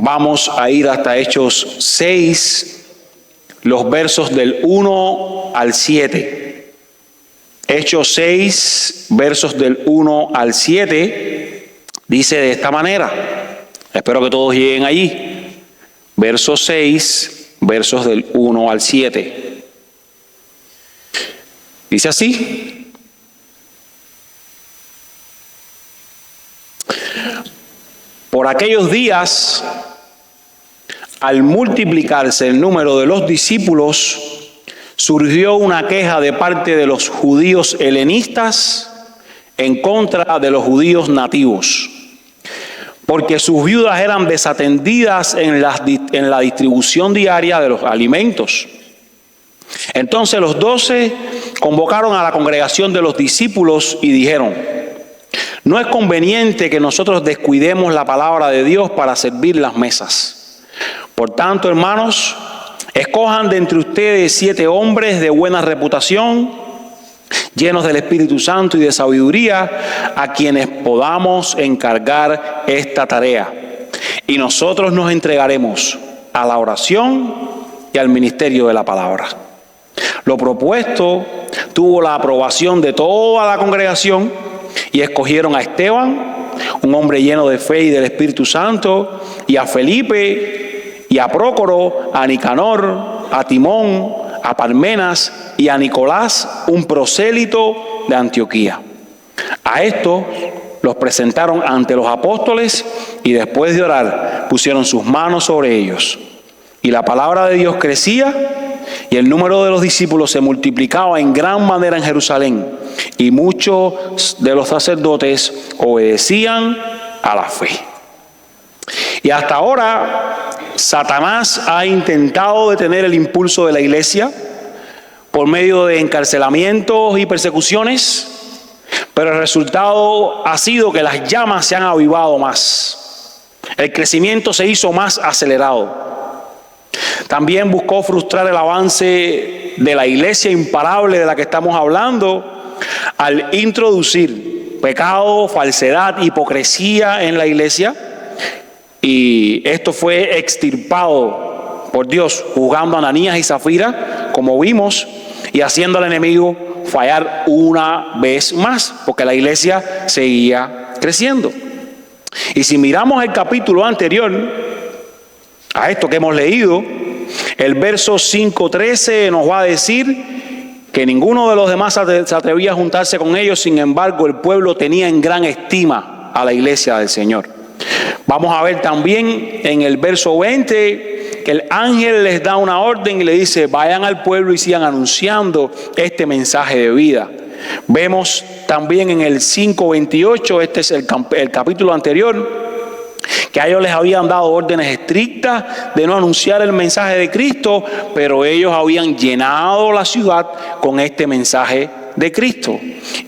Vamos a ir hasta Hechos 6, los versos del 1 al 7. Hechos 6, versos del 1 al 7, dice de esta manera. Espero que todos lleguen allí. Verso 6, versos del 1 al 7. Dice así: por aquellos días, al multiplicarse el número de los discípulos, surgió una queja de parte de los judíos helenistas en contra de los judíos nativos, porque sus viudas eran desatendidas en la distribución diaria de los alimentos. Entonces los 12 convocaron a la congregación de los discípulos y dijeron: no es conveniente que nosotros descuidemos la palabra de Dios para servir las mesas. Por tanto, hermanos, escojan de entre ustedes 7 hombres de buena reputación, llenos del Espíritu Santo y de sabiduría, a quienes podamos encargar esta tarea. Y nosotros nos entregaremos a la oración y al ministerio de la palabra. Lo propuesto tuvo la aprobación de toda la congregación y escogieron a Esteban, un hombre lleno de fe y del Espíritu Santo, y a Felipe, y a Prócoro, a Nicanor, a Timón, a Parmenas y a Nicolás, un prosélito de Antioquía. A estos los presentaron ante los apóstoles y después de orar pusieron sus manos sobre ellos. Y la palabra de Dios crecía y el número de los discípulos se multiplicaba en gran manera en Jerusalén, y muchos de los sacerdotes obedecían a la fe. Y hasta ahora Satanás ha intentado detener el impulso de la iglesia por medio de encarcelamientos y persecuciones, pero el resultado ha sido que las llamas se han avivado más. El crecimiento se hizo más acelerado. También buscó frustrar el avance de la iglesia imparable de la que estamos hablando al introducir pecado, falsedad, hipocresía en la iglesia. Y esto fue extirpado por Dios, juzgando a Ananías y Zafira, como vimos, y haciendo al enemigo fallar una vez más, porque la iglesia seguía creciendo. Y si miramos el capítulo anterior a esto que hemos leído, el verso 5:13 nos va a decir que ninguno de los demás se atrevía a juntarse con ellos. Sin embargo, el pueblo tenía en gran estima a la iglesia del Señor. Vamos a ver también en el verso 20 que el ángel les da una orden y le dice: vayan al pueblo y sigan anunciando este mensaje de vida. Vemos también en el 5:28, este es el capítulo anterior, que a ellos les habían dado órdenes estrictas de no anunciar el mensaje de Cristo, pero ellos habían llenado la ciudad con este mensaje de Cristo.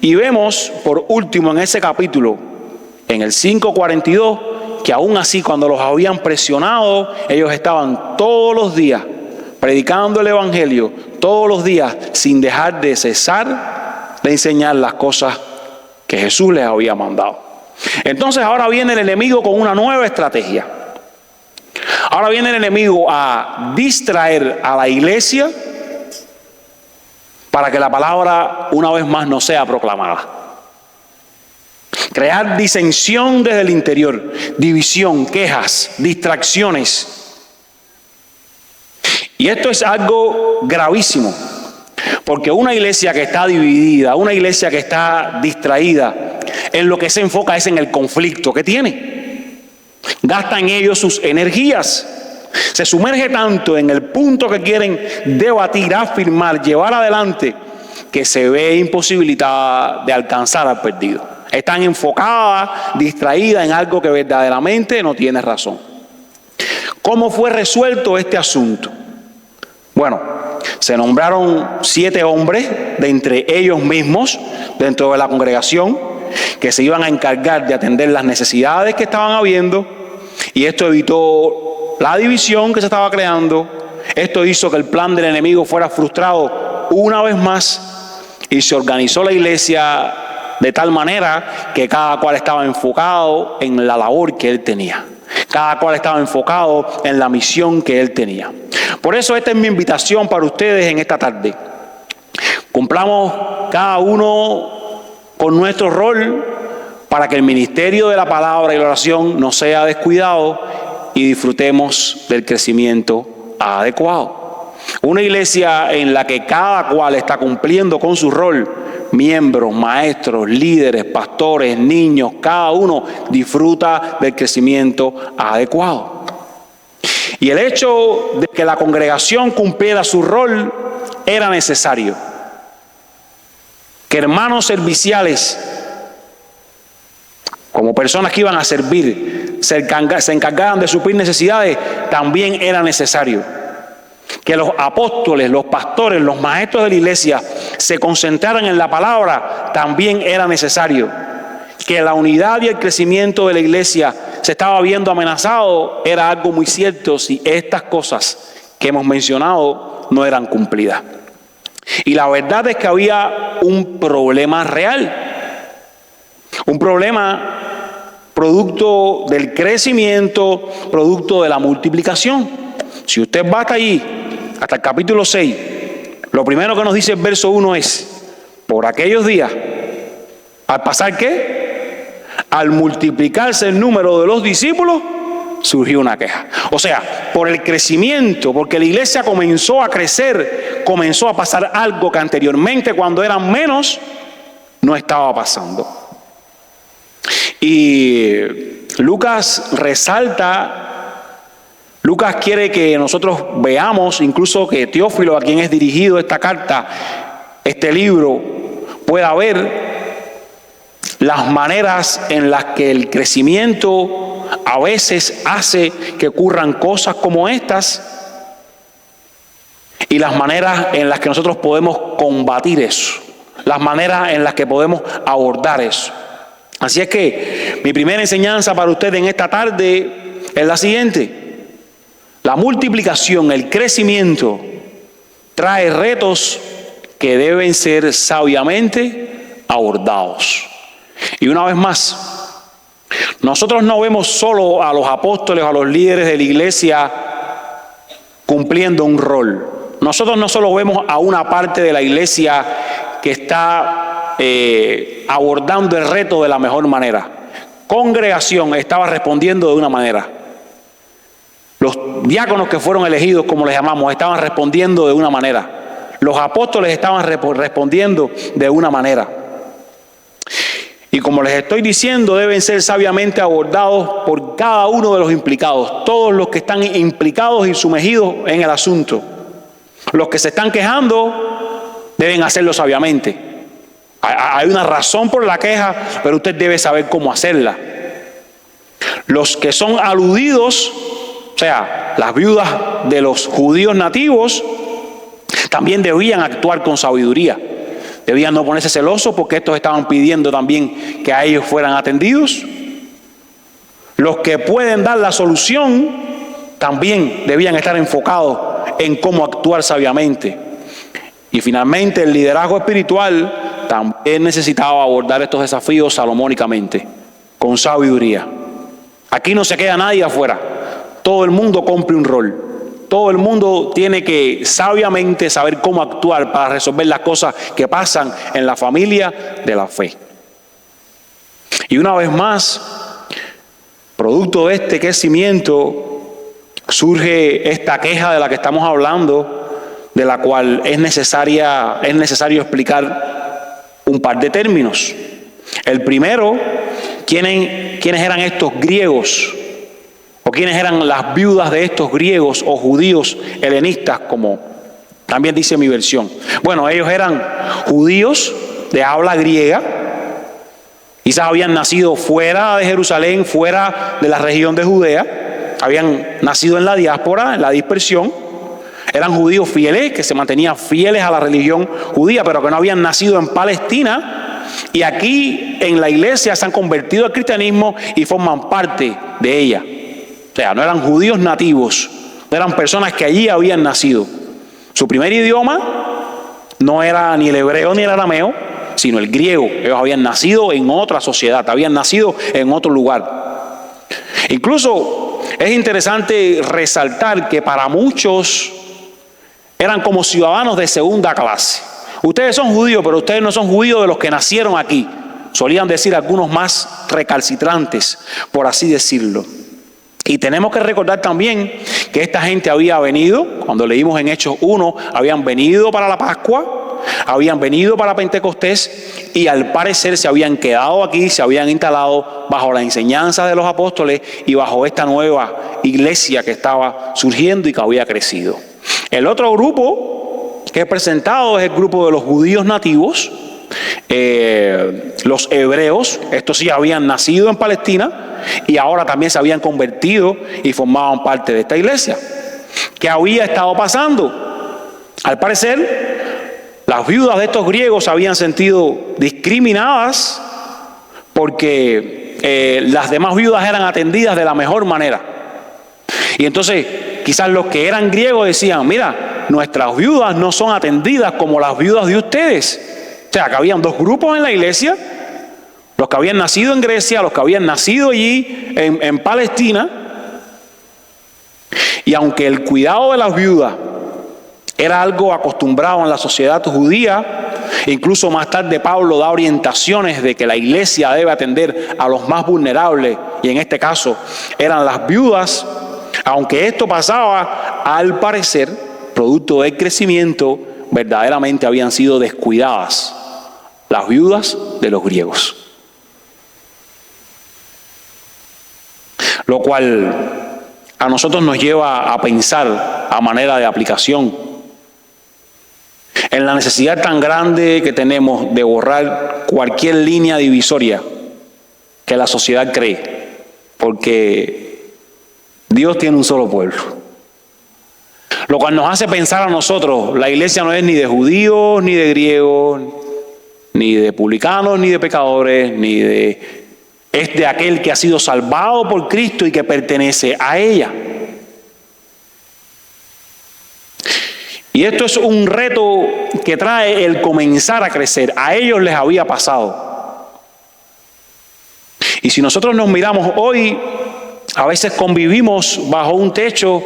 Y vemos por último en ese capítulo, en el 5:42, que aún así cuando los habían presionado, ellos estaban todos los días predicando el evangelio, todos los días, sin dejar de cesar de enseñar las cosas que Jesús les había mandado. Entonces ahora viene el enemigo con una nueva estrategia. Ahora viene el enemigo a distraer a la iglesia para que la palabra una vez más no sea proclamada. Crear disensión desde el interior, división, quejas, distracciones. Y esto es algo gravísimo, porque una iglesia que está dividida, una iglesia que está distraída, en lo que se enfoca es en el conflicto que tiene. Gasta en ello sus energías. Se sumerge tanto en el punto que quieren debatir, afirmar, llevar adelante, que se ve imposibilitada de alcanzar al perdido. Están enfocadas, distraídas en algo que verdaderamente no tiene razón. ¿Cómo fue resuelto este asunto? Bueno, se nombraron 7 hombres de entre ellos mismos dentro de la congregación que se iban a encargar de atender las necesidades que estaban habiendo, y esto evitó la división que se estaba creando. Esto hizo que el plan del enemigo fuera frustrado una vez más, y se organizó la iglesia de tal manera que cada cual estaba enfocado en la labor que él tenía. Cada cual estaba enfocado en la misión que él tenía. Por eso esta es mi invitación para ustedes en esta tarde. Cumplamos cada uno con nuestro rol para que el ministerio de la palabra y la oración no sea descuidado y disfrutemos del crecimiento adecuado. Una iglesia en la que cada cual está cumpliendo con su rol, miembros, maestros, líderes, pastores, niños, cada uno disfruta del crecimiento adecuado. Y el hecho de que la congregación cumpliera su rol era necesario. Que hermanos serviciales, como personas que iban a servir, se encargaran de suplir necesidades, también era necesario. Que los apóstoles, los pastores, los maestros de la iglesia se concentraran en la palabra, también era necesario. Que la unidad y el crecimiento de la iglesia se estaba viendo amenazado, era algo muy cierto si estas cosas que hemos mencionado no eran cumplidas. Y la verdad es que había un problema real. Un problema producto del crecimiento, producto de la multiplicación. Si usted va hasta allí, hasta el capítulo 6, lo primero que nos dice el verso 1 es: por aquellos días, ¿al pasar qué? Al multiplicarse el número de los discípulos, surgió una queja. O sea, por el crecimiento, porque la iglesia comenzó a crecer, comenzó a pasar algo que anteriormente, cuando eran menos, no estaba pasando. Y Lucas quiere que nosotros veamos, incluso que Teófilo, a quien es dirigido esta carta, este libro, pueda ver las maneras en las que el crecimiento a veces hace que ocurran cosas como estas, y las maneras en las que nosotros podemos combatir eso, las maneras en las que podemos abordar eso. Así es que mi primera enseñanza para usted en esta tarde es la siguiente: la multiplicación, el crecimiento, trae retos que deben ser sabiamente abordados. Y una vez más, nosotros no vemos solo a los apóstoles, a los líderes de la iglesia cumpliendo un rol. Nosotros no solo vemos a una parte de la iglesia que está abordando el reto de la mejor manera. Congregación estaba respondiendo de una manera. Los diáconos que fueron elegidos, como les llamamos, estaban respondiendo de una manera. Los apóstoles estaban respondiendo de una manera. Y como les estoy diciendo, deben ser sabiamente abordados por cada uno de los implicados, todos los que están implicados y sumergidos en el asunto. Los que se están quejando deben hacerlo sabiamente. Hay una razón por la queja, pero usted debe saber cómo hacerla. Los que son aludidos, o sea, las viudas de los judíos nativos, también debían actuar con sabiduría. Debían no ponerse celosos porque estos estaban pidiendo también que a ellos fueran atendidos. Los que pueden dar la solución también debían estar enfocados en cómo actuar sabiamente. Y finalmente, el liderazgo espiritual también necesitaba abordar estos desafíos salomónicamente, con sabiduría. Aquí no se queda nadie afuera. Todo el mundo cumple un rol. Todo el mundo tiene que sabiamente saber cómo actuar para resolver las cosas que pasan en la familia de la fe. Y una vez más, producto de este crecimiento, surge esta queja de la que estamos hablando, de la cual es necesario explicar un par de términos. El primero, ¿quiénes eran estos griegos? ¿O quiénes eran las viudas de estos griegos o judíos helenistas, como también dice mi versión? Bueno, ellos eran judíos de habla griega. Quizás habían nacido fuera de Jerusalén, fuera de la región de Judea. Habían nacido en la diáspora, en la dispersión. Eran judíos fieles, que se mantenían fieles a la religión judía, pero que no habían nacido en Palestina. Y aquí en la iglesia se han convertido al cristianismo y forman parte de ella. O sea, no eran judíos nativos, no eran personas que allí habían nacido. Su primer idioma no era ni el hebreo ni el arameo, sino el griego. Ellos habían nacido en otra sociedad, habían nacido en otro lugar. Incluso es interesante resaltar que para muchos eran como ciudadanos de segunda clase. Ustedes son judíos, pero ustedes no son judíos de los que nacieron aquí. Solían decir algunos más recalcitrantes, por así decirlo. Y tenemos que recordar también que esta gente había venido, cuando leímos en Hechos 1, habían venido para la Pascua, habían venido para Pentecostés y al parecer se habían quedado aquí, se habían instalado bajo la enseñanza de los apóstoles y bajo esta nueva iglesia que estaba surgiendo y que había crecido. El otro grupo que he presentado es el grupo de los judíos nativos, los hebreos. Estos sí habían nacido en Palestina y ahora también se habían convertido y formaban parte de esta iglesia. ¿Qué había estado pasando? Al parecer, las viudas de estos griegos se habían sentido discriminadas porque las demás viudas eran atendidas de la mejor manera. Y entonces, quizás los que eran griegos decían, mira, nuestras viudas no son atendidas como las viudas de ustedes. O sea, que habían dos grupos en la iglesia, los que habían nacido en Grecia, los que habían nacido allí en Palestina. Y aunque el cuidado de las viudas era algo acostumbrado en la sociedad judía, incluso más tarde Pablo da orientaciones de que la iglesia debe atender a los más vulnerables, y en este caso eran las viudas. Aunque esto pasaba, al parecer, producto del crecimiento, verdaderamente habían sido descuidadas las viudas de los griegos. Lo cual a nosotros nos lleva a pensar a manera de aplicación en la necesidad tan grande que tenemos de borrar cualquier línea divisoria que la sociedad cree, porque Dios tiene un solo pueblo. Lo cual nos hace pensar a nosotros, la iglesia no es ni de judíos, ni de griegos, ni de publicanos, ni de pecadores, es de aquel que ha sido salvado por Cristo y que pertenece a ella. Y esto es un reto que trae el comenzar a crecer. A ellos les había pasado. Y si nosotros nos miramos hoy, a veces convivimos bajo un techo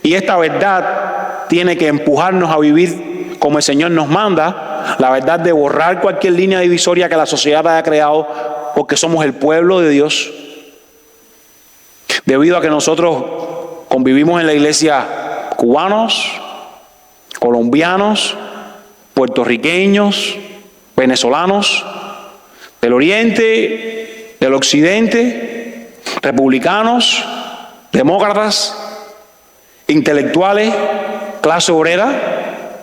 y esta verdad tiene que empujarnos a vivir como el Señor nos manda, la verdad de borrar cualquier línea divisoria que la sociedad haya creado, porque somos el pueblo de Dios. Debido a que nosotros convivimos en la iglesia cubanos, colombianos, puertorriqueños, venezolanos, del oriente, del occidente, republicanos, demócratas, intelectuales, clase obrera,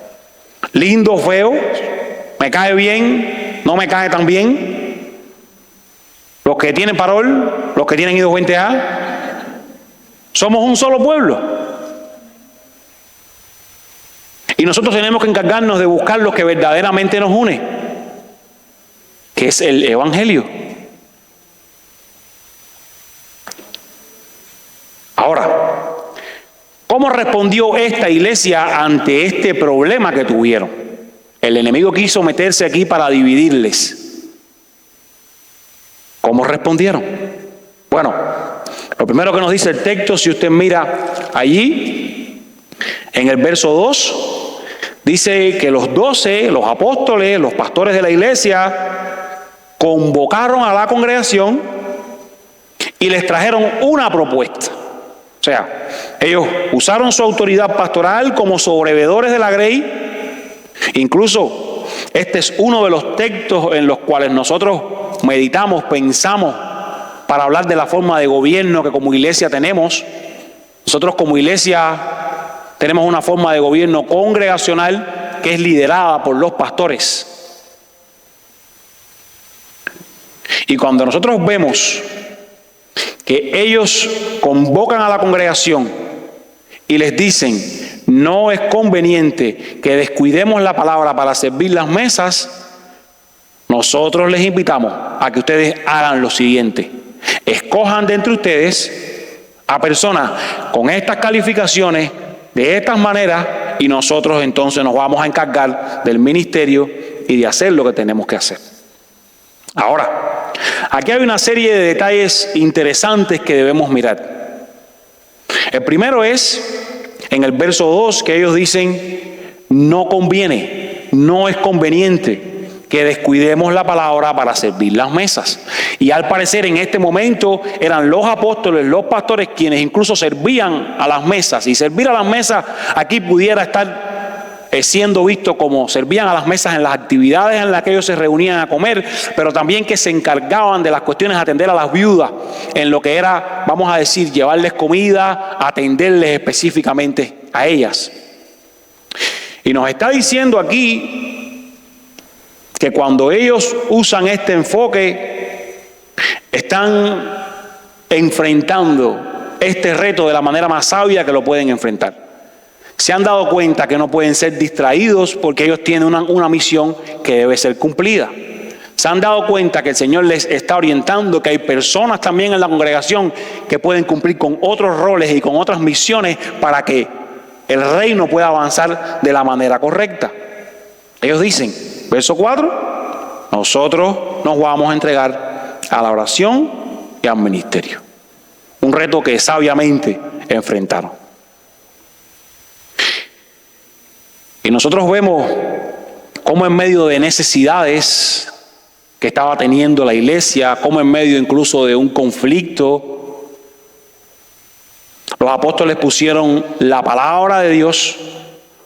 lindo, feo, me cae bien, no me cae tan bien, los que tienen parol, los que tienen I-220A, somos un solo pueblo. Y nosotros tenemos que encargarnos de buscar lo que verdaderamente nos une, que es el Evangelio. Ahora, ¿cómo respondió esta iglesia ante este problema que tuvieron? El enemigo quiso meterse aquí para dividirles. ¿Cómo respondieron? Bueno, lo primero que nos dice el texto, si usted mira allí, en el verso 2, dice que los 12, los apóstoles, los pastores de la iglesia, convocaron a la congregación y les trajeron una propuesta. O sea, ellos usaron su autoridad pastoral como sobrevedores de la grey. Incluso este es uno de los textos en los cuales nosotros meditamos, pensamos, para hablar de la forma de gobierno que como iglesia tenemos. Nosotros como iglesia tenemos una forma de gobierno congregacional que es liderada por los pastores. Y cuando nosotros vemos que ellos convocan a la congregación y les dicen, no es conveniente que descuidemos la palabra para servir las mesas, nosotros les invitamos a que ustedes hagan lo siguiente: escojan de entre ustedes a personas con estas calificaciones, de estas maneras, y nosotros entonces nos vamos a encargar del ministerio y de hacer lo que tenemos que hacer. Ahora, aquí hay una serie de detalles interesantes que debemos mirar. El primero es en el verso 2, que ellos dicen: no conviene, no es conveniente que descuidemos la palabra para servir las mesas. Y al parecer en este momento eran los apóstoles, los pastores, quienes incluso servían a las mesas. Y servir a las mesas aquí pudiera estar siendo visto como servían a las mesas en las actividades en las que ellos se reunían a comer, pero también que se encargaban de las cuestiones de atender a las viudas, en lo que era, vamos a decir, llevarles comida, atenderles específicamente a ellas. Y nos está diciendo aquí que cuando ellos usan este enfoque, están enfrentando este reto de la manera más sabia que lo pueden enfrentar. Se han dado cuenta que no pueden ser distraídos porque ellos tienen una misión que debe ser cumplida. Se han dado cuenta que el Señor les está orientando, que hay personas también en la congregación que pueden cumplir con otros roles y con otras misiones para que el reino pueda avanzar de la manera correcta. Ellos dicen, verso 4, nosotros nos vamos a entregar a la oración y al ministerio. Un reto que sabiamente enfrentaron. Y nosotros vemos cómo en medio de necesidades que estaba teniendo la iglesia, cómo en medio incluso de un conflicto, los apóstoles pusieron la palabra de Dios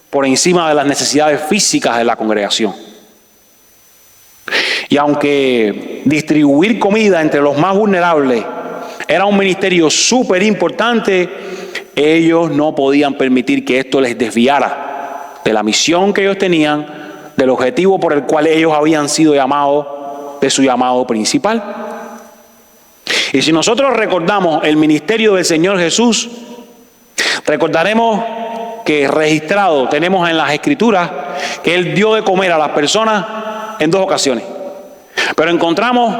por encima de las necesidades físicas de la congregación. Y aunque distribuir comida entre los más vulnerables era un ministerio súper importante, ellos no podían permitir que esto les desviara de la misión que ellos tenían, del objetivo por el cual ellos habían sido llamados, de su llamado principal. Y si nosotros recordamos el ministerio del Señor Jesús, recordaremos que registrado tenemos en las Escrituras que Él dio de comer a las personas en 2 ocasiones. Pero encontramos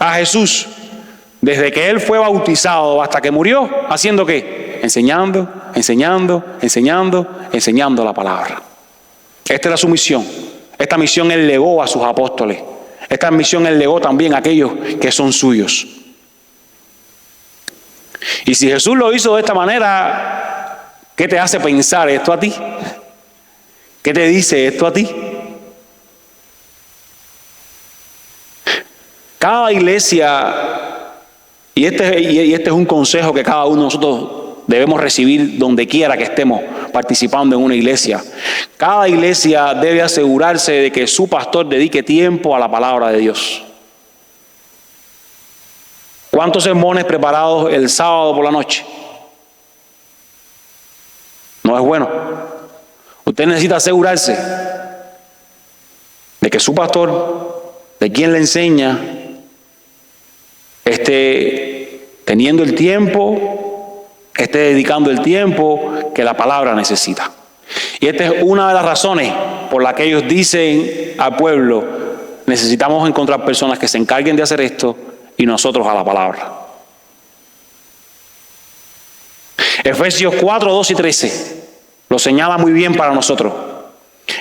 a Jesús, desde que Él fue bautizado hasta que murió, ¿haciendo qué? Enseñando la palabra. Esta era su misión. Esta misión Él legó a sus apóstoles. Esta misión Él legó también a aquellos que son suyos. Y si Jesús lo hizo de esta manera, ¿qué te hace pensar esto a ti? ¿Qué te dice esto a ti? Cada iglesia, y este es un consejo que cada uno de nosotros debemos recibir donde quiera que estemos participando en una iglesia. Cada iglesia debe asegurarse de que su pastor dedique tiempo a la palabra de Dios. ¿Cuántos sermones preparados el sábado por la noche? No es bueno. Usted necesita asegurarse de que su pastor, de quien le enseña, esté teniendo el tiempo, esté dedicando el tiempo que la palabra necesita. Y esta es una de las razones por las que ellos dicen al pueblo: necesitamos encontrar personas que se encarguen de hacer esto y nosotros a la palabra. Efesios 4, 2 y 13 lo señala muy bien para nosotros.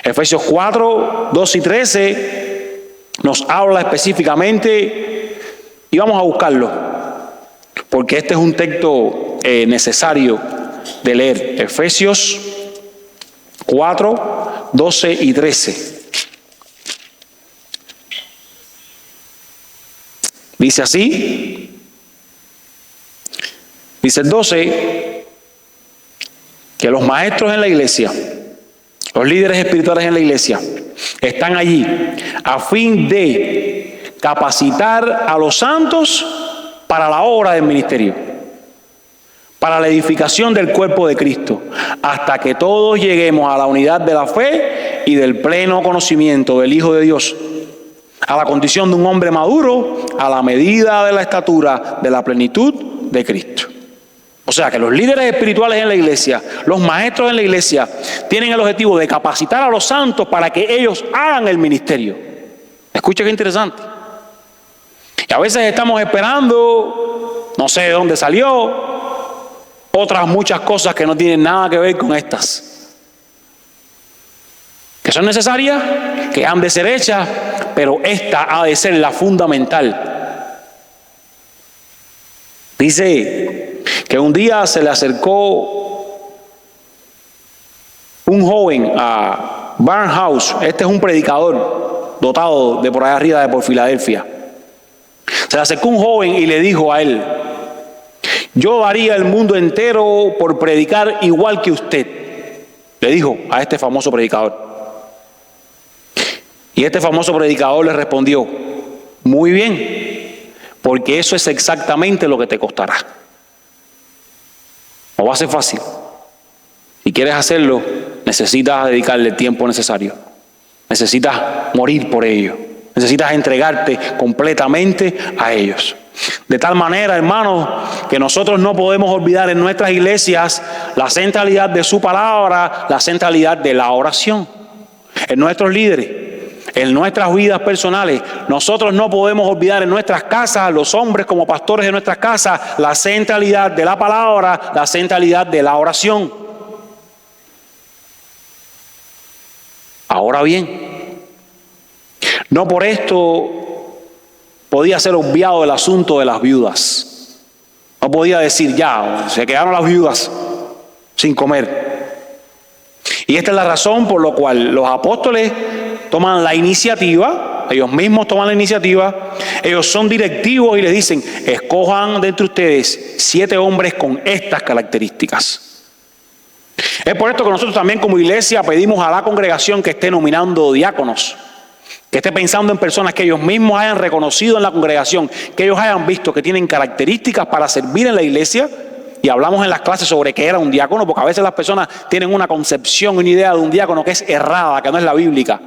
Efesios 4, 2 y 13 nos habla específicamente, y vamos a buscarlo, porque este es un texto necesario de leer. Efesios 4, 12 y 13. Dice así, dice el 12, que los maestros en la iglesia, los líderes espirituales en la iglesia, están allí a fin de capacitar a los santos para la obra del ministerio, para la edificación del cuerpo de Cristo, hasta que todos lleguemos a la unidad de la fe y del pleno conocimiento del Hijo de Dios, a la condición de un hombre maduro, a la medida de la estatura de la plenitud de Cristo. O sea que los líderes espirituales en la iglesia, los maestros en la iglesia, tienen el objetivo de capacitar a los santos para que ellos hagan el ministerio. Escucha qué interesante. Y a veces estamos esperando, no sé de dónde salió, otras muchas cosas que no tienen nada que ver con estas, que son necesarias, que han de ser hechas, pero esta ha de ser la fundamental. Dice que un día se le acercó un joven a Barnhouse. Este es un predicador dotado de por allá arriba, de por Filadelfia. Se le acercó un joven y le dijo a él: yo daría el mundo entero por predicar igual que usted. Le dijo a este famoso predicador. Y este famoso predicador le respondió: muy bien, porque eso es exactamente lo que te costará. No va a ser fácil. Si quieres hacerlo, necesitas dedicarle el tiempo necesario. Necesitas morir por ello. Necesitas entregarte completamente a ellos. De tal manera, hermanos, que nosotros no podemos olvidar en nuestras iglesias la centralidad de su palabra, la centralidad de la oración. En nuestros líderes, en nuestras vidas personales, nosotros no podemos olvidar en nuestras casas, los hombres como pastores de nuestras casas, la centralidad de la palabra, la centralidad de la oración. Ahora bien, no por esto podía ser obviado el asunto de las viudas. No podía decir: ya, se quedaron las viudas sin comer. Y esta es la razón por la cual los apóstoles toman la iniciativa, ellos mismos toman la iniciativa, ellos son directivos y les dicen: escojan de entre ustedes 7 hombres con estas características. Es por esto que nosotros también como iglesia pedimos a la congregación que esté nominando diáconos, que esté pensando en personas que ellos mismos hayan reconocido en la congregación, que ellos hayan visto que tienen características para servir en la iglesia. Y hablamos en las clases sobre qué era un diácono, porque a veces las personas tienen una concepción, una idea de un diácono que es errada, que no es la bíblica.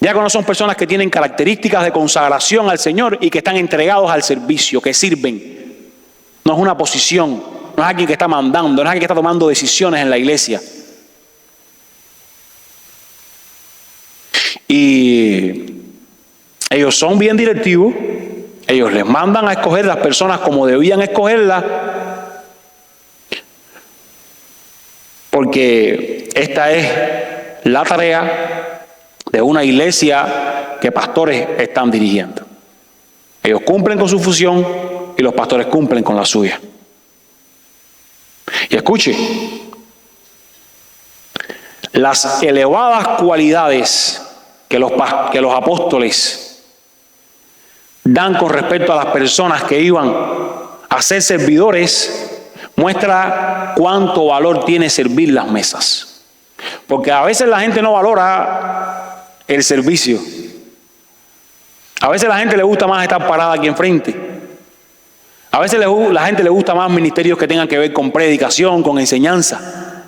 Diáconos son personas que tienen características de consagración al Señor y que están entregados al servicio, que sirven. No es una posición, no es alguien que está mandando, no es alguien que está tomando decisiones en la iglesia. Y ellos son bien directivos, ellos les mandan a escoger las personas como debían escogerlas, porque esta es la tarea de una iglesia que pastores están dirigiendo. Ellos cumplen con su función y los pastores cumplen con la suya. Y escuche, las elevadas cualidades que los apóstoles dan con respecto a las personas que iban a ser servidores muestra cuánto valor tiene servir las mesas. Porque a veces la gente no valora el servicio. A veces la gente le gusta más estar parada aquí enfrente. A veces la gente le gusta más ministerios que tengan que ver con predicación, con enseñanza.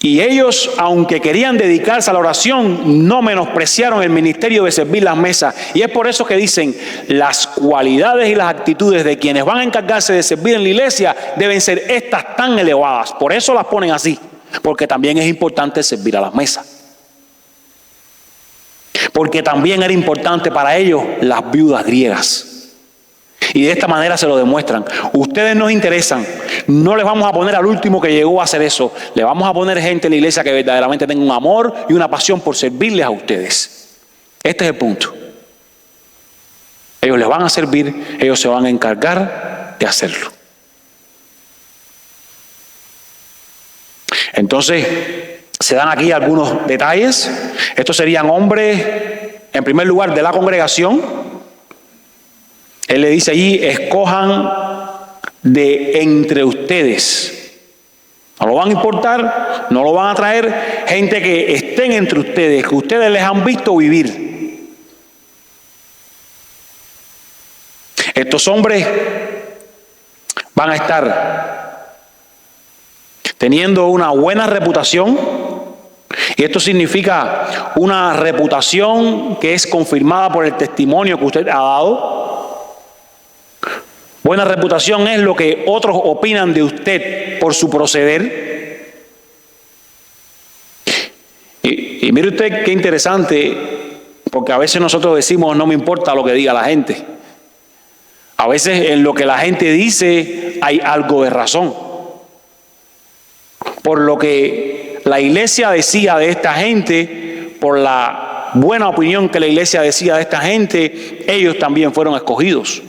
Y ellos, aunque querían dedicarse a la oración, no menospreciaron el ministerio de servir las mesas. Y es por eso que dicen: las cualidades y las actitudes de quienes van a encargarse de servir en la iglesia deben ser estas tan elevadas. Por eso las ponen así, porque también es importante servir a las mesas. Porque también era importante para ellos las viudas griegas. Y de esta manera se lo demuestran. Ustedes nos interesan. No les vamos a poner al último que llegó a hacer eso. Le vamos a poner gente en la iglesia que verdaderamente tenga un amor y una pasión por servirles a ustedes. Este es el punto. Ellos les van a servir, ellos se van a encargar de hacerlo. Entonces, se dan aquí algunos detalles. Estos serían hombres, en primer lugar, de la congregación. Él le dice allí: escojan de entre ustedes. No lo van a importar, no lo van a traer gente que estén entre ustedes, que ustedes les han visto vivir. Estos hombres van a estar teniendo una buena reputación, y esto significa una reputación que es confirmada por el testimonio que usted ha dado. Buena reputación es lo que otros opinan de usted por su proceder. Y mire usted qué interesante, porque a veces nosotros decimos: no me importa lo que diga la gente. A veces en lo que la gente dice hay algo de razón. Por lo que la iglesia decía de esta gente, por la buena opinión que la iglesia decía de esta gente, ellos también fueron escogidos.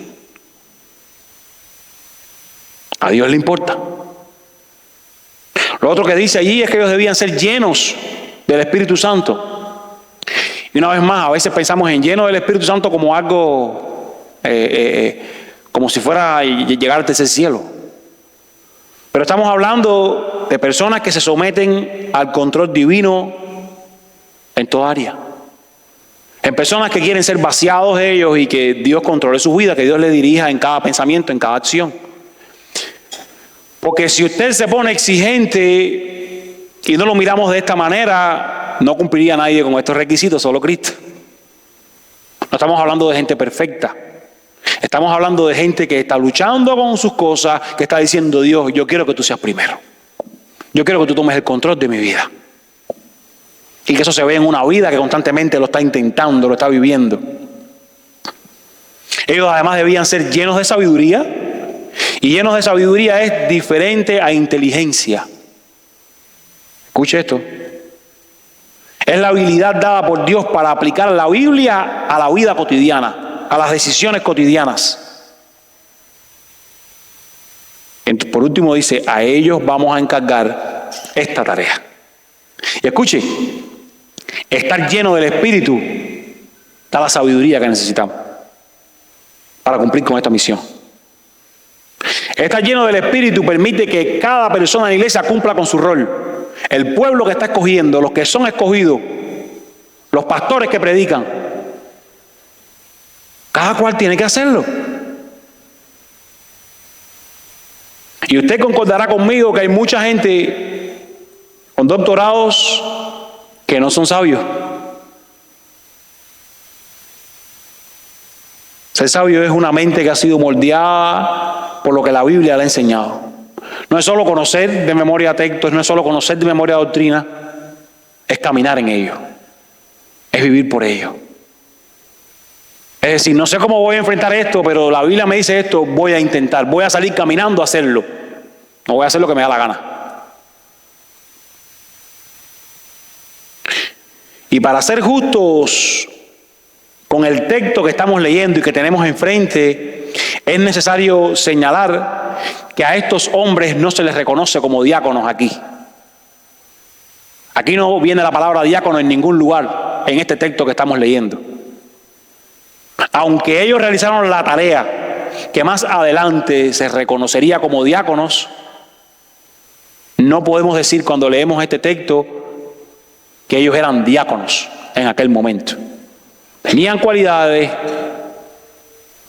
A Dios le importa. Lo otro que dice allí es que ellos debían ser llenos del Espíritu Santo. Y una vez más, a veces pensamos en lleno del Espíritu Santo como algo, como si fuera llegar al tercer cielo. Pero estamos hablando de personas que se someten al control divino en toda área. En personas que quieren ser vaciados de ellos y que Dios controle su vida, que Dios le dirija en cada pensamiento, en cada acción. Porque si usted se pone exigente y no lo miramos de esta manera, no cumpliría nadie con estos requisitos, solo Cristo. No estamos hablando de gente perfecta. Estamos hablando de gente que está luchando con sus cosas, que está diciendo: Dios, yo quiero que tú seas primero. Yo quiero que tú tomes el control de mi vida. Y que eso se ve en una vida que constantemente lo está intentando, lo está viviendo. Ellos además debían ser llenos de sabiduría. Y llenos de sabiduría es diferente a inteligencia. Escuche esto. Es la habilidad dada por Dios para aplicar la Biblia a la vida cotidiana, a las decisiones cotidianas. Por último dice: a ellos vamos a encargar esta tarea. Y escuche, estar lleno del Espíritu da la sabiduría que necesitamos para cumplir con esta misión. Estar lleno del Espíritu permite que cada persona en la iglesia cumpla con su rol. El pueblo que está escogiendo, los que son escogidos, los pastores que predican, cada cual tiene que hacerlo. Y usted concordará conmigo que hay mucha gente con doctorados que no son sabios. Ser sabio es una mente que ha sido moldeada por lo que la Biblia le ha enseñado. No es solo conocer de memoria textos, no es solo conocer de memoria doctrina, es caminar en ello, es vivir por ello. Es decir, no sé cómo voy a enfrentar esto, pero la Biblia me dice esto, voy a intentar, voy a salir caminando a hacerlo. No voy a hacer lo que me da la gana. Y para ser justos con el texto que estamos leyendo y que tenemos enfrente, es necesario señalar que a estos hombres no se les reconoce como diáconos aquí. Aquí no viene la palabra diácono en ningún lugar en este texto que estamos leyendo. Aunque ellos realizaron la tarea que más adelante se reconocería como diáconos, no podemos decir cuando leemos este texto que ellos eran diáconos en aquel momento. Tenían cualidades,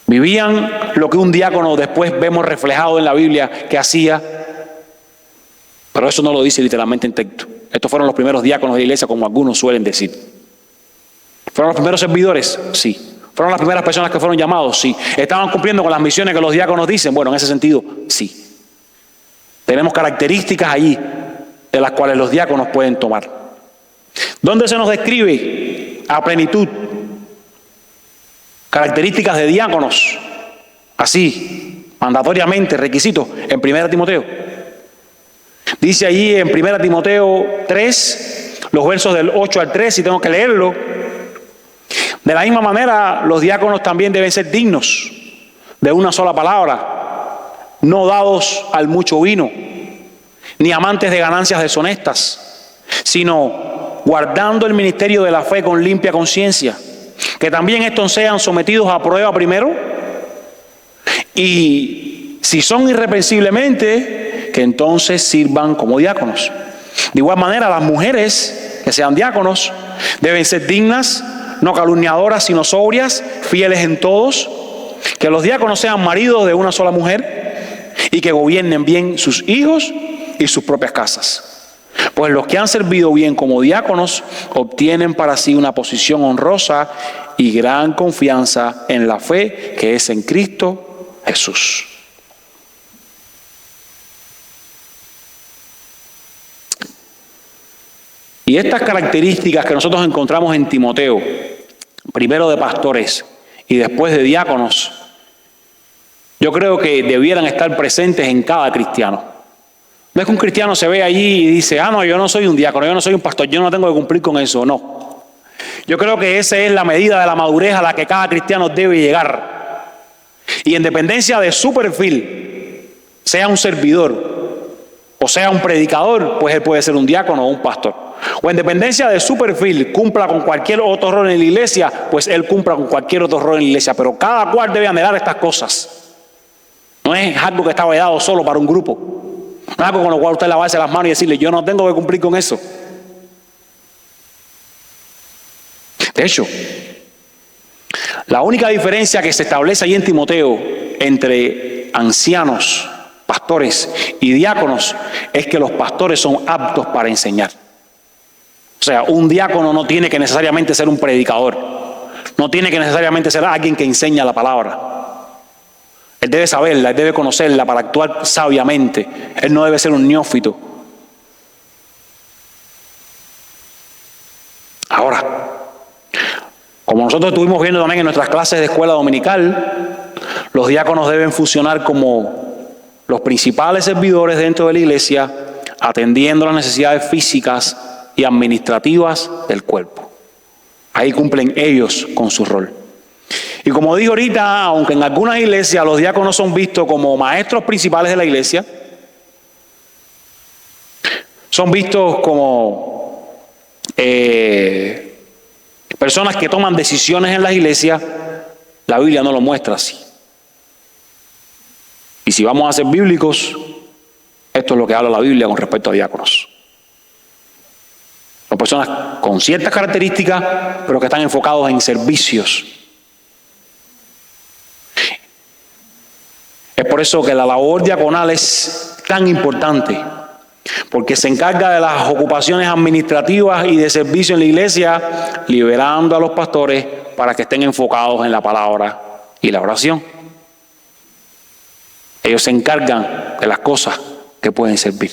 vivían lo que un diácono después vemos reflejado en la Biblia que hacía, pero eso no lo dice literalmente en texto. Estos fueron los primeros diáconos de la iglesia, como algunos suelen decir. ¿Fueron los primeros servidores? Sí. ¿Fueron las primeras personas que fueron llamados? Sí. ¿Estaban cumpliendo con las misiones que los diáconos dicen? Bueno, en ese sentido, sí. Tenemos características allí de las cuales los diáconos pueden tomar. ¿Dónde se nos describe a plenitud características de diáconos? Así, mandatoriamente, requisitos, en 1 Timoteo. Dice allí en 1 Timoteo 3, los versos del 8 al 3, y tengo que leerlo. De la misma manera, los diáconos también deben ser dignos de una sola palabra, no dados al mucho vino, ni amantes de ganancias deshonestas, sino guardando el ministerio de la fe con limpia conciencia. Que también estos sean sometidos a prueba primero, y si son irreprensiblemente, que entonces sirvan como diáconos. De igual manera, las mujeres que sean diáconos deben ser dignas, no calumniadoras, sino sobrias, fieles en todos. Que los diáconos sean maridos de una sola mujer y que gobiernen bien sus hijos y sus propias casas. Pues los que han servido bien como diáconos obtienen para sí una posición honrosa y gran confianza en la fe que es en Cristo Jesús. Y estas características que nosotros encontramos en Timoteo, primero de pastores y después de diáconos, yo creo que debieran estar presentes en cada cristiano. No es que un cristiano se ve allí y dice: ah, no, yo no soy un diácono, yo no soy un pastor, yo no tengo que cumplir con eso. No. Yo creo que esa es la medida de la madurez a la que cada cristiano debe llegar. Y en dependencia de su perfil, sea un servidor o sea un predicador, pues él puede ser un diácono o un pastor. O en dependencia de su perfil, cumpla con cualquier otro rol en la iglesia, pues él cumpla con cualquier otro rol en la iglesia. Pero cada cual debe anhelar estas cosas. No es algo que está vedado solo para un grupo. No es algo con lo cual usted lavarse las manos y decirle, yo no tengo que cumplir con eso. De hecho, la única diferencia que se establece ahí en Timoteo entre ancianos, pastores y diáconos es que los pastores son aptos para enseñar. O sea, un diácono no tiene que necesariamente ser un predicador, no tiene que necesariamente ser alguien que enseña la palabra. Él debe saberla, él debe conocerla para actuar sabiamente. Él no debe ser un neófito. Ahora, como nosotros estuvimos viendo también en nuestras clases de escuela dominical, los diáconos deben funcionar como los principales servidores dentro de la iglesia, atendiendo las necesidades físicas y administrativas del cuerpo. Ahí cumplen ellos con su rol. Y como digo ahorita, aunque en algunas iglesias los diáconos son vistos como maestros principales de la iglesia, son vistos como personas que toman decisiones en las iglesias, la Biblia no lo muestra así. Y si vamos a ser bíblicos, esto es lo que habla la Biblia con respecto a diáconos. Son personas con ciertas características, pero que están enfocados en servicios. Es por eso que la labor diaconal es tan importante, porque se encarga de las ocupaciones administrativas y de servicio en la iglesia, liberando a los pastores para que estén enfocados en la palabra y la oración. Ellos se encargan de las cosas que pueden servir.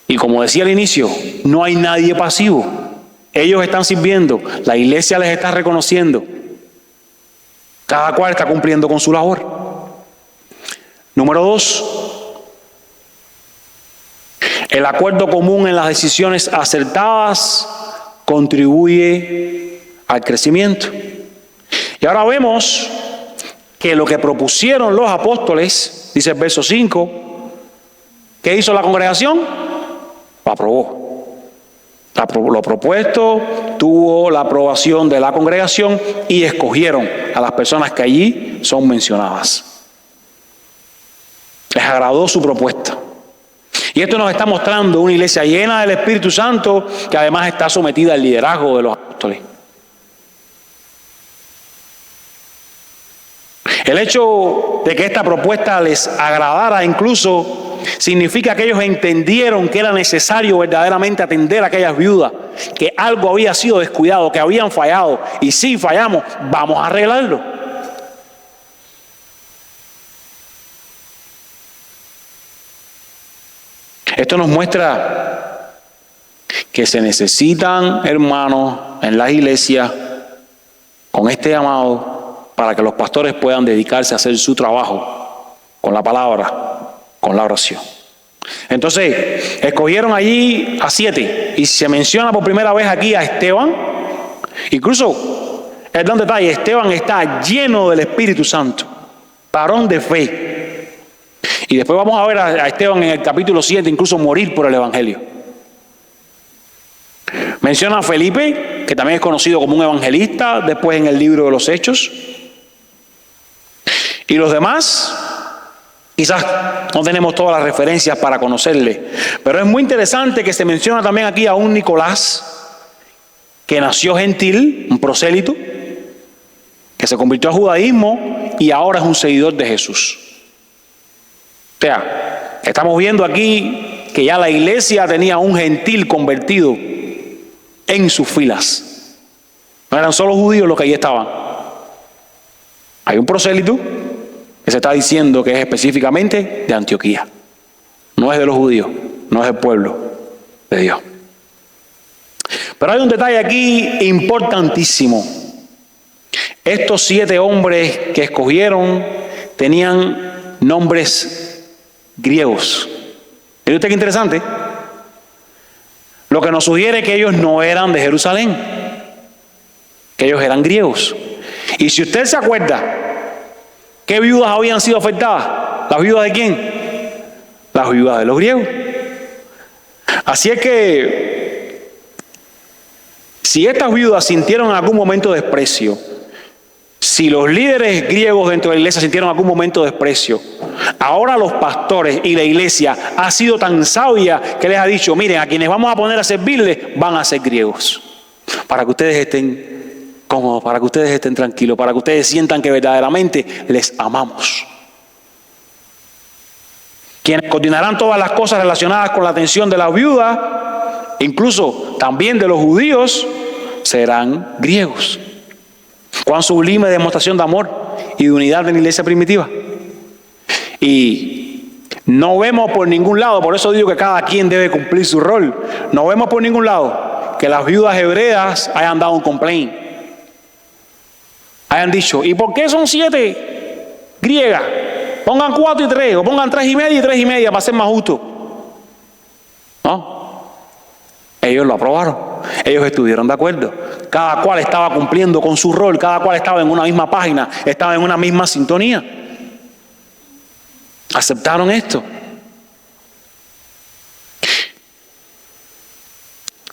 Y como decía al inicio, no hay nadie pasivo. Ellos están sirviendo, la iglesia les está reconociendo. Cada cual está cumpliendo con su labor. Número 2, el acuerdo común en las decisiones acertadas contribuye al crecimiento. Y ahora vemos que lo que propusieron los apóstoles, dice el verso 5, ¿qué hizo la congregación? Lo aprobó. Lo propuesto tuvo la aprobación de la congregación y escogieron a las personas que allí son mencionadas. Les agradó su propuesta. Y esto nos está mostrando una iglesia llena del Espíritu Santo que además está sometida al liderazgo de los apóstoles. El hecho de que esta propuesta les agradara incluso significa que ellos entendieron que era necesario verdaderamente atender a aquellas viudas, que algo había sido descuidado, que habían fallado, y si fallamos, vamos a arreglarlo. Esto nos muestra que se necesitan hermanos en las iglesias con este llamado para que los pastores puedan dedicarse a hacer su trabajo con la palabra, con la oración. Entonces, escogieron allí a 7 y se menciona por primera vez aquí a Esteban. Incluso, es un detalle, Esteban está lleno del Espíritu Santo, varón de fe. Y después vamos a ver a Esteban en el capítulo 7 incluso morir por el Evangelio. Menciona a Felipe, que también es conocido como un evangelista, después en el libro de los Hechos. Y los demás, quizás no tenemos todas las referencias para conocerle, pero es muy interesante que se menciona también aquí a un Nicolás, que nació gentil, un prosélito, que se convirtió al judaísmo y ahora es un seguidor de Jesús. O sea, estamos viendo aquí que ya la iglesia tenía un gentil convertido en sus filas. No eran solo judíos los que allí estaban. Hay un prosélito que se está diciendo que es específicamente de Antioquía. No es de los judíos, no es del pueblo de Dios. Pero hay un detalle aquí importantísimo. Estos 7 hombres que escogieron tenían nombres griegos. ¿Ve usted qué interesante? Lo que nos sugiere que ellos no eran de Jerusalén, que ellos eran griegos. Y si usted se acuerda, ¿qué viudas habían sido afectadas? ¿Las viudas de quién? Las viudas de los griegos. Así es que, si estas viudas sintieron en algún momento desprecio, si los líderes griegos dentro de la iglesia sintieron en algún momento desprecio, ahora los pastores y la iglesia ha sido tan sabia que les ha dicho, miren, a quienes vamos a poner a servirles van a ser griegos, para que ustedes estén cómodos, para que ustedes estén tranquilos, para que ustedes sientan que verdaderamente les amamos. Quienes coordinarán todas las cosas relacionadas con la atención de las viudas, incluso también de los judíos, serán griegos. Cuán sublime demostración de amor y de unidad en la iglesia primitiva. Y no vemos por ningún lado, por eso digo que cada quien debe cumplir su rol, no vemos por ningún lado que las viudas hebreas hayan dado un complaint, hayan dicho, ¿y por qué son 7 griegas? Pongan 4 y 3, o pongan 3 y media y 3 y media para ser más justo. No. Ellos lo aprobaron. Ellos estuvieron de acuerdo. Cada cual estaba cumpliendo con su rol, cada cual estaba en una misma página, estaba en una misma sintonía. Aceptaron esto.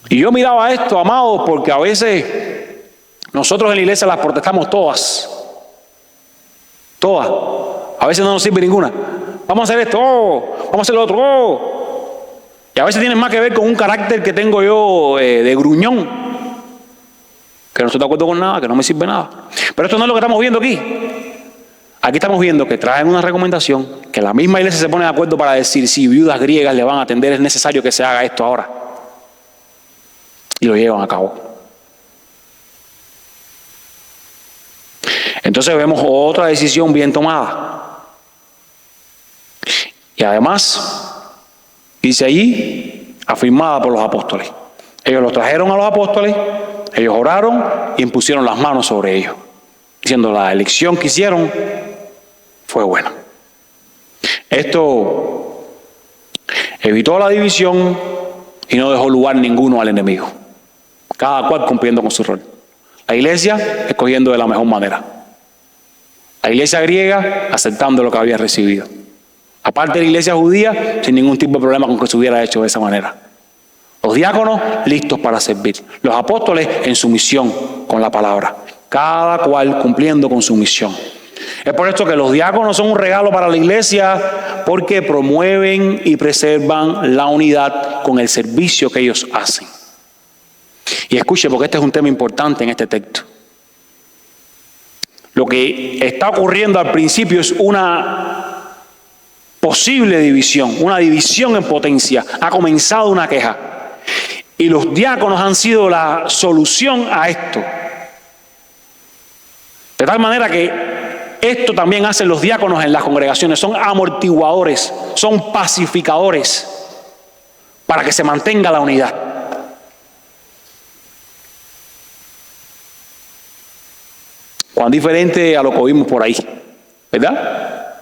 Y yo miraba esto, amados, porque a veces nosotros en la iglesia las protestamos todas. Todas. A veces no nos sirve ninguna. Vamos a hacer esto, vamos a hacer lo otro, Y a veces tiene más que ver con un carácter que tengo yo de gruñón, que no estoy de acuerdo con nada, que no me sirve nada. Pero esto no es lo que estamos viendo aquí. Aquí estamos viendo que traen una recomendación, que la misma iglesia se pone de acuerdo para decir, si viudas griegas le van a atender, es necesario que se haga esto ahora. Y lo llevan a cabo. Entonces vemos otra decisión bien tomada. Y además, dice allí, afirmada por los apóstoles. Ellos los trajeron a los apóstoles, ellos oraron y impusieron las manos sobre ellos, diciendo la elección que hicieron fue buena. Esto evitó la división y no dejó lugar ninguno al enemigo. Cada cual cumpliendo con su rol. La iglesia escogiendo de la mejor manera. La iglesia griega aceptando lo que había recibido. Aparte de la iglesia judía, sin ningún tipo de problema con que se hubiera hecho de esa manera. Los diáconos listos para servir. Los apóstoles en su misión con la palabra. Cada cual cumpliendo con su misión. Es por esto que los diáconos son un regalo para la iglesia, porque promueven y preservan la unidad con el servicio que ellos hacen. Y escuche, porque este es un tema importante en este texto. Lo que está ocurriendo al principio es una posible división, una división en potencia. Ha comenzado una queja. Y los diáconos han sido la solución a esto. De tal manera que esto también hacen los diáconos en las congregaciones. Son amortiguadores, son pacificadores para que se mantenga la unidad. Cuán diferente a lo que vimos por ahí, ¿verdad?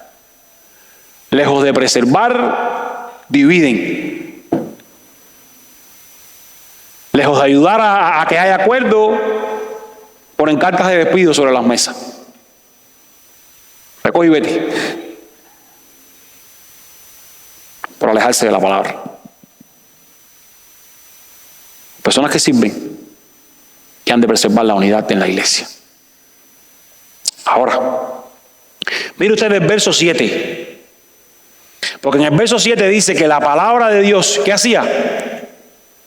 Lejos de preservar, dividen. Lejos de ayudar a que haya acuerdo, ponen cartas de despido sobre las mesas. Recoge y vete. Por alejarse de la palabra. Personas que sirven, que han de preservar la unidad en la iglesia. Ahora, mire usted el verso 7. Porque en el verso 7 dice que la palabra de Dios, ¿qué hacía?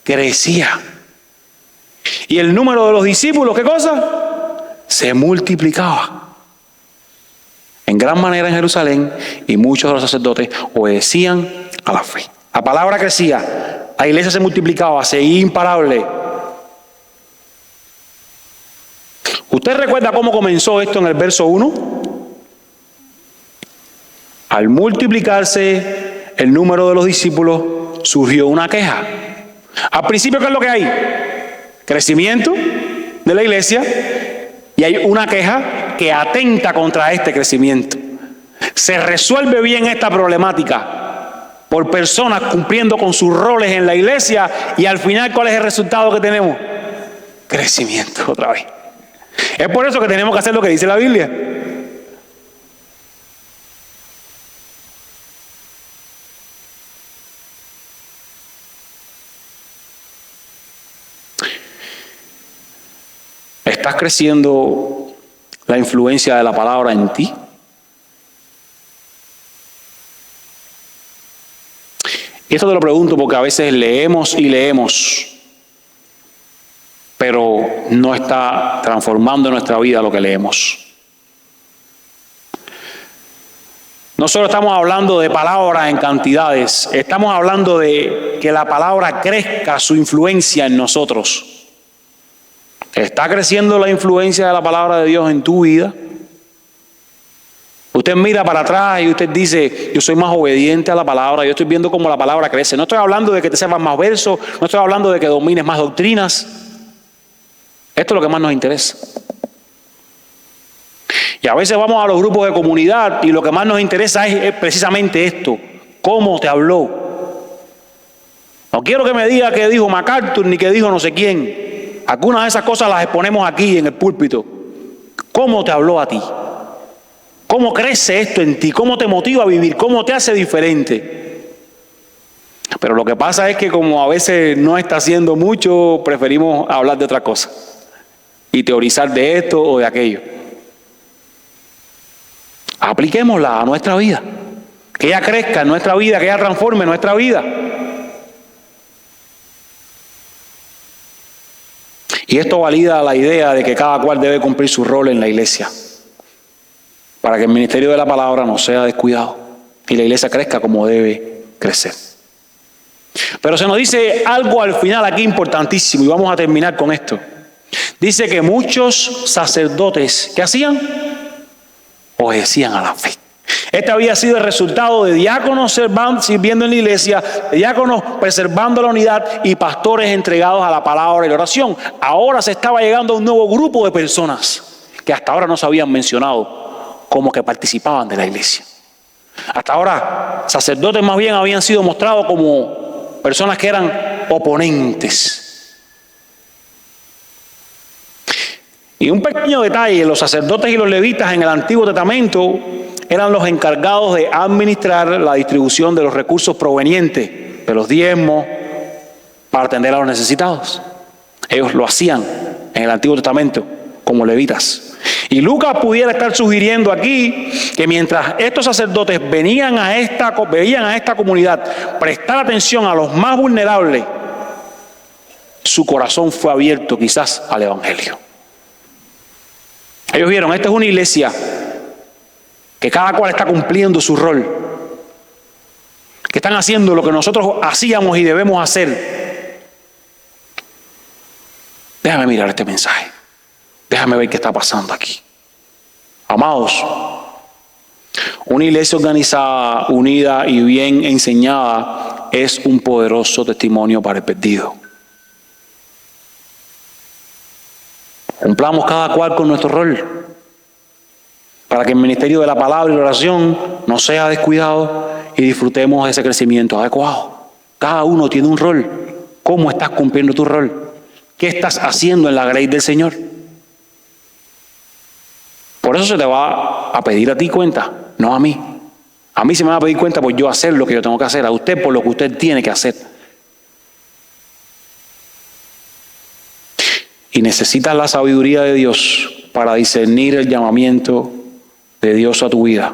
Crecía. Y el número de los discípulos, ¿qué cosa? Se multiplicaba. En gran manera en Jerusalén, y muchos de los sacerdotes obedecían a la fe. La palabra crecía, la iglesia se multiplicaba, seguía imparable. ¿Usted recuerda cómo comenzó esto en el verso 1? Al multiplicarse el número de los discípulos, surgió una queja. Al principio, ¿qué es lo que hay? Crecimiento de la iglesia, y hay una queja que atenta contra este crecimiento. Se resuelve bien esta problemática por personas cumpliendo con sus roles en la iglesia, y al final, ¿cuál es el resultado que tenemos? Crecimiento otra vez. Es por eso que tenemos que hacer lo que dice la Biblia. ¿Estás creciendo la influencia de la palabra en ti? Y esto te lo pregunto porque a veces leemos y leemos, pero no está transformando en nuestra vida lo que leemos. No solo estamos hablando de palabras en cantidades, estamos hablando de que la palabra crezca su influencia en nosotros. ¿Está creciendo la influencia de la palabra de Dios en tu vida? Usted mira para atrás y usted dice, yo soy más obediente a la palabra, yo estoy viendo cómo la palabra crece. No estoy hablando de que te sepas más versos, no estoy hablando de que domines más doctrinas. Esto es lo que más nos interesa. Y a veces vamos a los grupos de comunidad y lo que más nos interesa es precisamente esto. ¿Cómo te habló? No quiero que me diga qué dijo MacArthur ni qué dijo no sé quién. Algunas de esas cosas las exponemos aquí en el púlpito. ¿Cómo te habló a ti? ¿Cómo crece esto en ti? ¿Cómo te motiva a vivir? ¿Cómo te hace diferente? Pero lo que pasa es que como a veces no está haciendo mucho, preferimos hablar de otra cosa y teorizar de esto o de aquello. Apliquémosla a nuestra vida, que ella crezca en nuestra vida, que ella transforme nuestra vida. Y esto valida la idea de que cada cual debe cumplir su rol en la iglesia, para que el ministerio de la palabra no sea descuidado y la iglesia crezca como debe crecer. Pero se nos dice algo al final aquí importantísimo y vamos a terminar con esto. Dice que muchos sacerdotes, ¿qué hacían? Obedecían a la fe. Este había sido el resultado de diáconos sirviendo en la iglesia, de diáconos preservando la unidad y pastores entregados a la palabra y la oración. Ahora se estaba llegando a un nuevo grupo de personas que hasta ahora no se habían mencionado como que participaban de la iglesia. Hasta ahora, sacerdotes más bien habían sido mostrados como personas que eran oponentes. Y un pequeño detalle, los sacerdotes y los levitas en el Antiguo Testamento eran los encargados de administrar la distribución de los recursos provenientes de los diezmos para atender a los necesitados. Ellos lo hacían en el Antiguo Testamento como levitas. Y Lucas pudiera estar sugiriendo aquí que mientras estos sacerdotes veían a esta comunidad prestar atención a los más vulnerables, su corazón fue abierto quizás al Evangelio. Ellos vieron, esta es una iglesia que cada cual está cumpliendo su rol, que están haciendo lo que nosotros hacíamos y debemos hacer. Déjame mirar este mensaje. Déjame ver qué está pasando aquí. Amados, una iglesia organizada, unida y bien enseñada es un poderoso testimonio para el perdido. Cumplamos cada cual con nuestro rol para que el ministerio de la palabra y la oración no sea descuidado y disfrutemos de ese crecimiento adecuado. Cada uno tiene un rol. ¿Cómo estás cumpliendo tu rol? ¿Qué estás haciendo en la grey del Señor? Por eso se te va a pedir a ti cuenta, no a mí. A mí se me va a pedir cuenta por yo hacer lo que yo tengo que hacer, a usted por lo que usted tiene que hacer. Y necesitas la sabiduría de Dios para discernir el llamamiento de Dios a tu vida,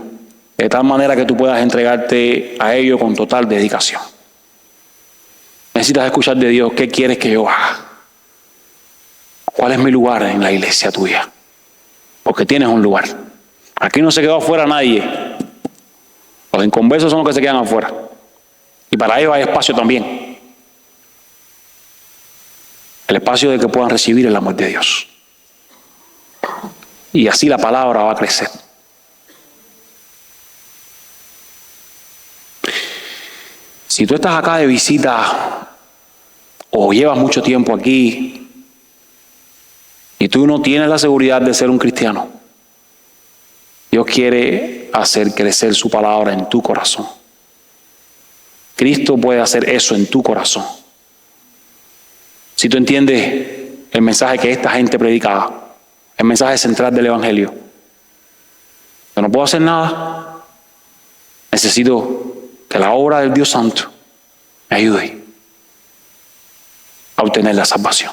de tal manera que tú puedas entregarte a ello con total dedicación. Necesitas escuchar de Dios, ¿qué quieres que yo haga? ¿Cuál es mi lugar en la iglesia tuya? Porque tienes un lugar. Aquí no se quedó afuera nadie. Los inconversos son los que se quedan afuera. Y para ellos hay espacio también. El espacio de que puedan recibir el amor de Dios. Y así la palabra va a crecer. Si tú estás acá de visita o llevas mucho tiempo aquí y tú no tienes la seguridad de ser un cristiano, Dios quiere hacer crecer su palabra en tu corazón. Cristo puede hacer eso en tu corazón. Si tú entiendes el mensaje que esta gente predicaba, el mensaje central del Evangelio, yo no puedo hacer nada, necesito que la obra del Dios Santo me ayude a obtener la salvación.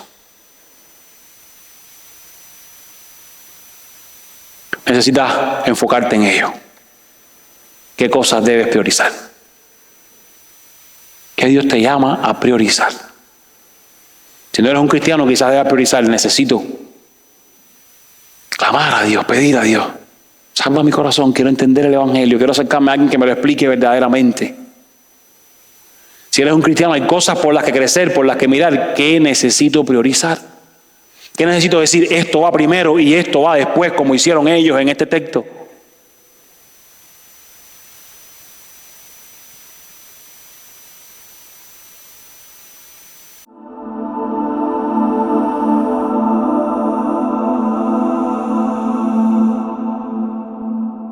necesitas enfocarte en ello. ¿Qué cosas debes priorizar? ¿Qué Dios te llama a priorizar? Si no eres un cristiano, quizás debas priorizar, necesito clamar a Dios, pedir a Dios. Salva mi corazón, quiero entender el Evangelio, quiero acercarme a alguien que me lo explique verdaderamente. Si eres un cristiano, hay cosas por las que crecer, por las que mirar. ¿Qué necesito priorizar? ¿Qué necesito decir? Esto va primero y esto va después, como hicieron ellos en este texto.